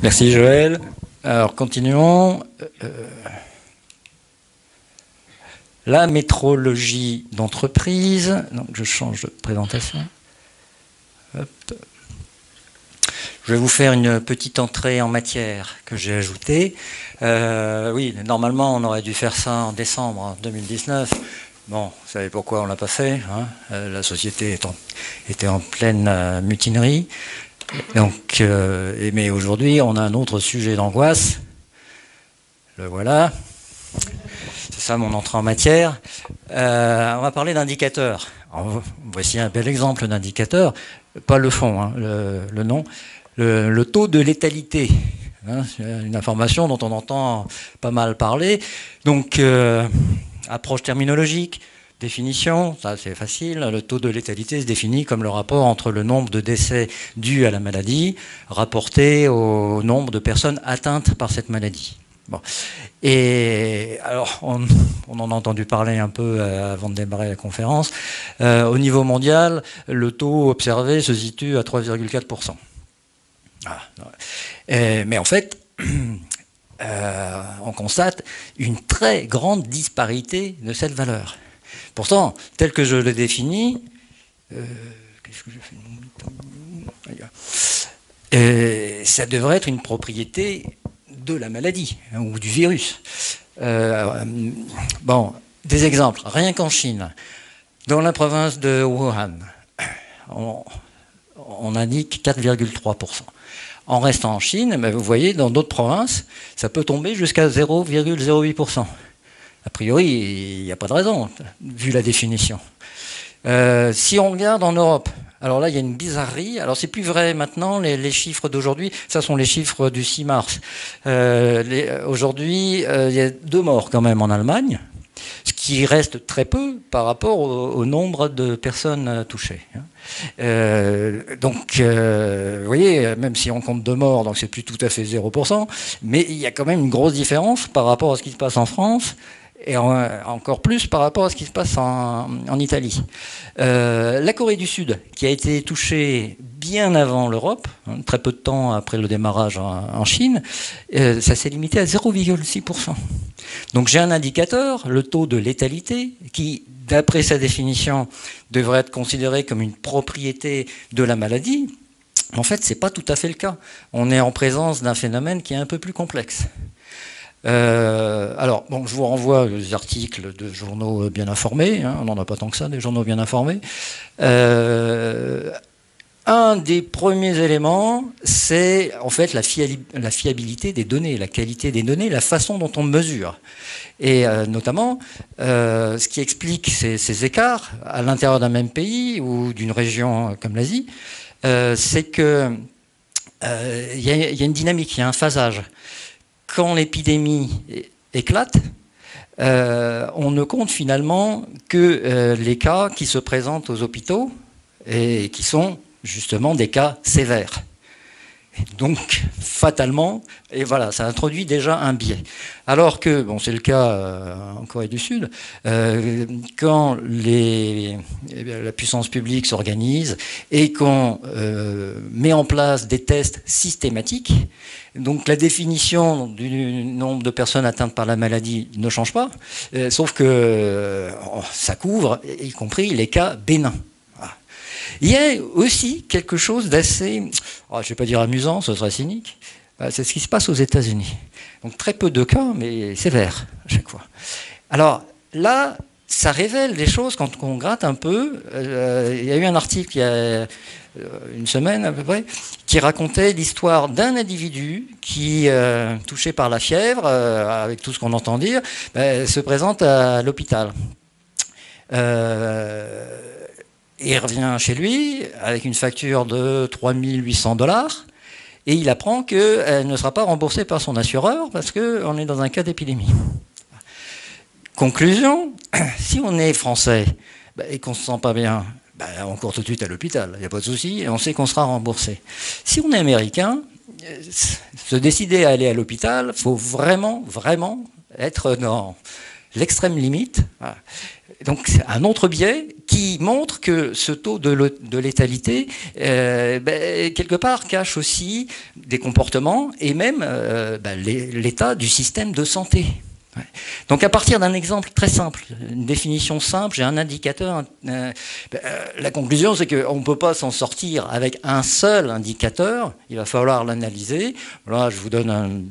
Merci Joël. Alors continuons. La métrologie d'entreprise. Donc je change de présentation. Hop. Je vais vous faire une petite entrée en matière que j'ai ajoutée. Oui, normalement on aurait dû faire ça en décembre 2019. Bon, vous savez pourquoi on ne l'a pas fait, hein. La société était en pleine mutinerie. Donc, mais aujourd'hui, on a un autre sujet d'angoisse. Le voilà. C'est ça mon entrée en matière. On va parler d'indicateurs. Voici un bel exemple d'indicateur. Pas le fond, hein, le nom. Le taux de létalité. Hein, c'est une information dont on entend pas mal parler. Donc, approche terminologique. Définition, ça c'est facile, le taux de létalité se définit comme le rapport entre le nombre de décès dus à la maladie rapporté au nombre de personnes atteintes par cette maladie. Bon. Et alors, on en a entendu parler un peu avant de démarrer la conférence. Au niveau mondial, le taux observé se situe à 3,4%. Mais en fait, on constate une très grande disparité de cette valeur. Pourtant, tel que je le définis, qu'est-ce que je fais ? Ça devrait être une propriété de la maladie, hein, ou du virus. Bon, des exemples. Rien qu'en Chine, dans la province de Wuhan, on indique 4,3%. En restant en Chine, mais vous voyez, dans d'autres provinces, ça peut tomber jusqu'à 0,08%. A priori, il n'y a pas de raison, vu la définition. Si on regarde en Europe, alors là, il y a une bizarrerie. Alors, c'est plus vrai maintenant, les chiffres d'aujourd'hui, ça sont les chiffres du 6 mars. Aujourd'hui, il y a 2 morts quand même en Allemagne, ce qui reste très peu par rapport au nombre de personnes touchées. Donc, vous voyez, même si on compte 2 morts, donc c'est plus tout à fait 0%, mais il y a quand même une grosse différence par rapport à ce qui se passe en France, et encore plus par rapport à ce qui se passe en Italie. La Corée du Sud, qui a été touchée bien avant l'Europe, hein, très peu de temps après le démarrage en Chine, ça s'est limité à 0,6%. Donc j'ai un indicateur, le taux de létalité, qui, d'après sa définition, devrait être considéré comme une propriété de la maladie. En fait, ce n'est pas tout à fait le cas. On est en présence d'un phénomène qui est un peu plus complexe. Alors, bon, je vous renvoie aux articles de journaux bien informés, hein, on n'en a pas tant que ça, des journaux bien informés. Un des premiers éléments, c'est en fait la fiabilité des données, la qualité des données, la façon dont on mesure. Et notamment, ce qui explique ces écarts à l'intérieur d'un même pays ou d'une région comme l'Asie, c'est qu'il y a une dynamique, il y a un phasage. Quand l'épidémie éclate, on ne compte finalement que les cas qui se présentent aux hôpitaux et qui sont justement des cas sévères. Donc, fatalement, et voilà, ça introduit déjà un biais. Alors que, bon, c'est le cas en Corée du Sud, quand la puissance publique s'organise et qu'on met en place des tests systématiques, donc la définition du nombre de personnes atteintes par la maladie ne change pas, sauf que ça couvre, y compris les cas bénins. Il y a aussi quelque chose d'assez, je ne vais pas dire amusant, ce serait cynique, c'est ce qui se passe aux États-Unis. Donc très peu de cas, mais sévères à chaque fois. Alors là, ça révèle des choses quand on gratte un peu. Il y a eu un article il y a une semaine à peu près qui racontait l'histoire d'un individu qui, touché par la fièvre, avec tout ce qu'on entend dire, se présente à l'hôpital. Il revient chez lui avec une facture de 3 800 $ et il apprend qu'elle ne sera pas remboursée par son assureur parce qu'on est dans un cas d'épidémie. Conclusion, si on est français et qu'on ne se sent pas bien, on court tout de suite à l'hôpital, il n'y a pas de souci, et on sait qu'on sera remboursé. Si on est américain, se décider à aller à l'hôpital, il faut vraiment, vraiment être dans l'extrême limite. Donc c'est un autre biais qui montre que ce taux de létalité, quelque part, cache aussi des comportements et même l'état du système de santé. Ouais. Donc à partir d'un exemple très simple, une définition simple, j'ai un indicateur. La conclusion, c'est qu'on ne peut pas s'en sortir avec un seul indicateur. Il va falloir l'analyser. Là, je vous donne une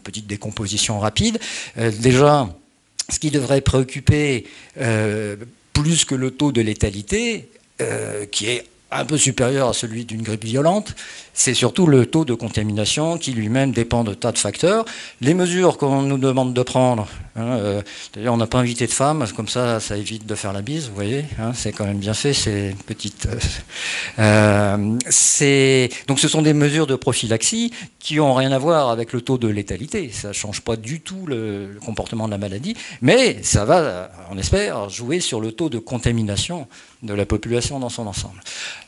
petite décomposition rapide. Déjà, ce qui devrait préoccuper plus que le taux de létalité, qui est un peu supérieur à celui d'une grippe violente, c'est surtout le taux de contamination qui lui-même dépend de tas de facteurs. Les mesures qu'on nous demande de prendre, d'ailleurs on n'a pas invité de femmes, comme ça évite de faire la bise, vous voyez, c'est quand même bien fait, ces petites... donc ce sont des mesures de prophylaxie qui n'ont rien à voir avec le taux de létalité, ça ne change pas du tout le comportement de la maladie, mais ça va, on espère, jouer sur le taux de contamination de la population dans son ensemble.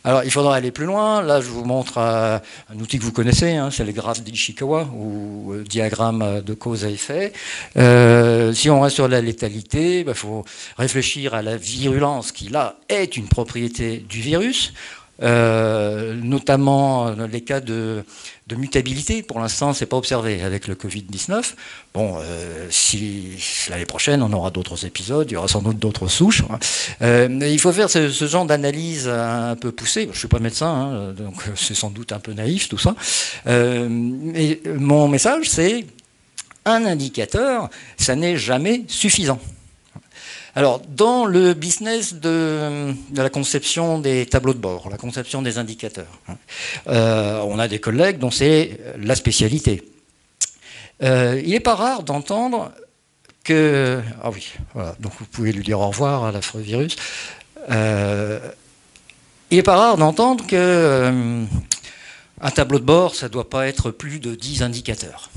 Alors il faudra aller plus loin, là je vous montre un outil que vous connaissez, c'est le graphe d'Ishikawa, ou diagramme de cause à effet. Si on reste sur la létalité, faut réfléchir à la virulence qui là est une propriété du virus, notamment dans les cas de mutabilité. Pour l'instant, c'est pas observé avec le Covid-19. Bon, si l'année prochaine, on aura d'autres épisodes, il y aura sans doute d'autres souches. Il faut faire ce genre d'analyse un peu poussée. Je ne suis pas médecin, donc c'est sans doute un peu naïf tout ça. Mais mon message, c'est un indicateur, ça n'est jamais suffisant. Alors, dans le business de la conception des tableaux de bord, la conception des indicateurs, on a des collègues dont c'est la spécialité. Il n'est pas rare d'entendre que... Ah oui, voilà, donc vous pouvez lui dire au revoir à l'affreux virus. Il n'est pas rare d'entendre que un tableau de bord, ça ne doit pas être plus de 10 indicateurs.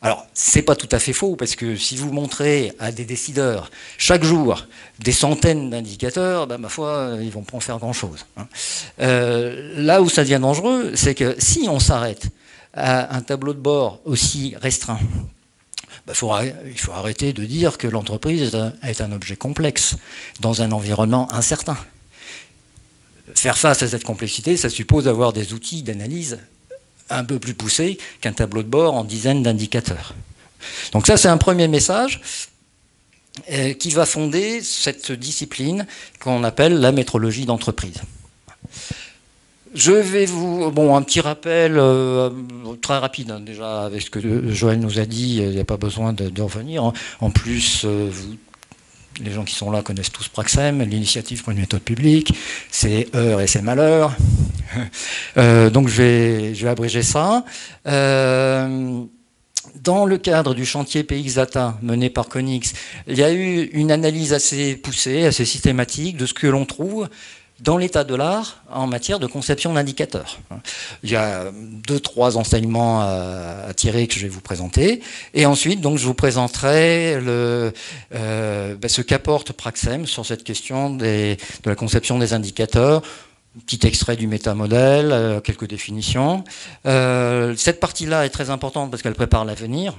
Alors, c'est pas tout à fait faux, parce que si vous montrez à des décideurs chaque jour des centaines d'indicateurs, ma foi, ils vont pas en faire grand-chose. Là où ça devient dangereux, c'est que si on s'arrête à un tableau de bord aussi restreint, il faut arrêter de dire que l'entreprise est un objet complexe dans un environnement incertain. Faire face à cette complexité, ça suppose d'avoir des outils d'analyse un peu plus poussé qu'un tableau de bord en dizaines d'indicateurs. Donc ça, c'est un premier message qui va fonder cette discipline qu'on appelle la métrologie d'entreprise. Je vais vous... Bon, un petit rappel très rapide, déjà, avec ce que Joël nous a dit, il n'y a pas besoin de revenir. En plus, les gens qui sont là connaissent tous Praxem, l'initiative pour une méthode publique, c'est heures et c'est malheurs. Donc je vais abréger ça. Dans le cadre du chantier PXData mené par Konix, il y a eu une analyse assez poussée, assez systématique de ce que l'on trouve dans l'état de l'art en matière de conception d'indicateurs. Il y a 2-3 enseignements à tirer que je vais vous présenter. Et ensuite, donc, je vous présenterai ce qu'apporte Praxem sur cette question de la conception des indicateurs. Petit extrait du métamodèle, quelques définitions. Cette partie-là est très importante parce qu'elle prépare l'avenir.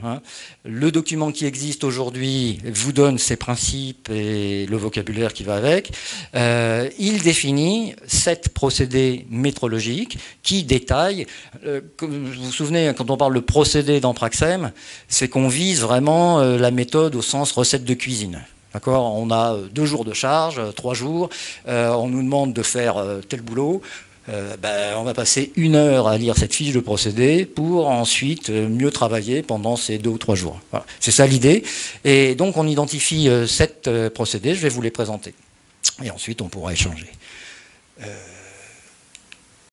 Le document qui existe aujourd'hui vous donne ses principes et le vocabulaire qui va avec. Il définit 7 procédés métrologiques qui détaillent. Vous vous souvenez, quand on parle de procédé dans Praxem, c'est qu'on vise vraiment la méthode au sens recette de cuisine. D'accord, on a 2 jours de charge, 3 jours, on nous demande de faire tel boulot, on va passer 1 heure à lire cette fiche de procédé pour ensuite mieux travailler pendant ces 2 ou 3 jours. Voilà. C'est ça l'idée. Et donc on identifie 7 procédés, je vais vous les présenter. Et ensuite on pourra échanger.